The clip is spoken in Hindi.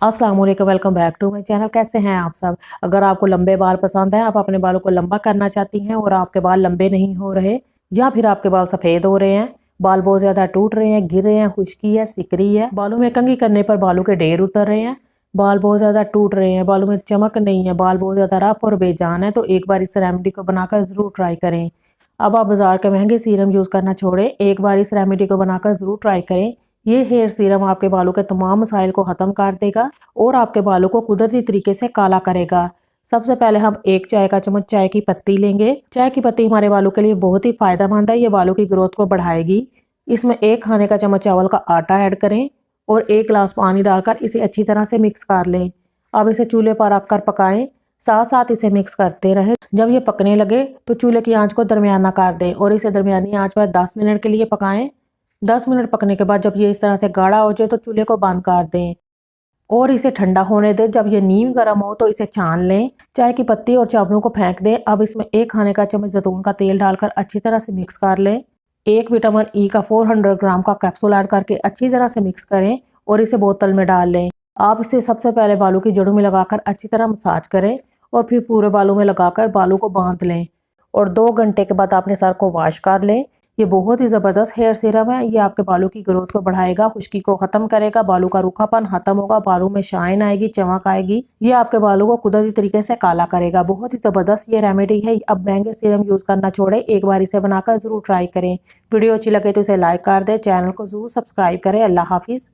अस्सलाम वालेकुम, welcome back to my channel. कैसे हैं आप सब। अगर आपको लंबे बाल पसंद हैं, आप अपने बालों को लंबा करना चाहती हैं और आपके बाल लंबे नहीं हो रहे, या फिर आपके बाल सफ़ेद हो रहे हैं, बाल बहुत ज़्यादा टूट रहे हैं, गिर रहे हैं, खुश्की है, सिकरी है, बालों में कंघी करने पर बालों के ढेर उतर रहे हैं, बाल बहुत ज़्यादा टूट रहे हैं, बालों में चमक नहीं है, बाल बहुत ज़्यादा रफ और बेजान है, तो एक बार इस रेमेडी को बनाकर ज़रूर ट्राई करें। अब आप बाज़ार के महंगे सीरम यूज़ करना छोड़ें, एक बार इस रेमेडी को बनाकर ज़रूर ट्राई करें। ये हेयर सीरम आपके बालों के तमाम मसाइल को ख़त्म कर देगा और आपके बालों को कुदरती तरीके से काला करेगा। सबसे पहले हम 1 चाय का चम्मच चाय की पत्ती लेंगे। चाय की पत्ती हमारे बालों के लिए बहुत ही फ़ायदेमंद है, ये बालों की ग्रोथ को बढ़ाएगी। इसमें 1 खाने का चम्मच चावल का आटा ऐड करें और 1 गिलास पानी डालकर इसे अच्छी तरह से मिक्स कर लें। अब इसे चूल्हे पर रख कर पकाएं, साथ साथ इसे मिक्स करते रहें। जब ये पकने लगे तो चूल्हे की आंच को दरमियाना कर दें और इसे दरमियानी आंच पर 10 मिनट के लिए पकाएं। 10 मिनट पकने के बाद जब ये इस तरह से गाढ़ा हो जाए तो चूल्हे को बंद कर दें और इसे ठंडा होने दें। जब ये नीम गर्म हो तो इसे छान लें। चाय की पत्ती और चावलों को फेंक दें। अब इसमें 1 खाने का चम्मच जैतून का तेल डालकर अच्छी तरह से मिक्स कर लें। 1 विटामिन ई का 400 ग्राम का कैप्सूल ऐड करके अच्छी तरह से मिक्स करें और इसे बोतल में डाल लें। आप इसे सबसे पहले बालों की जड़ों में लगाकर अच्छी तरह मसाज करें और फिर पूरे बालों में लगाकर बालों को बांध लें और 2 घंटे के बाद अपने सर को वॉश कर लें। ये बहुत ही ज़बरदस्त हेयर सीरम है। ये आपके बालों की ग्रोथ को बढ़ाएगा, खुश्की को ख़त्म करेगा, बालों का रूखापन ख़त्म होगा, बालों में शाइन आएगी, चमक आएगी। ये आपके बालों को कुदरती तरीके से काला करेगा। बहुत ही ज़बरदस्त ये रेमेडी है। अब महंगे सीरम यूज़ करना छोड़े, एक बार इसे बनाकर ज़रूर ट्राई करें। वीडियो अच्छी लगे तो इसे लाइक कर दें, चैनल को ज़रूर सब्सक्राइब करें। अल्लाह हाफिज़।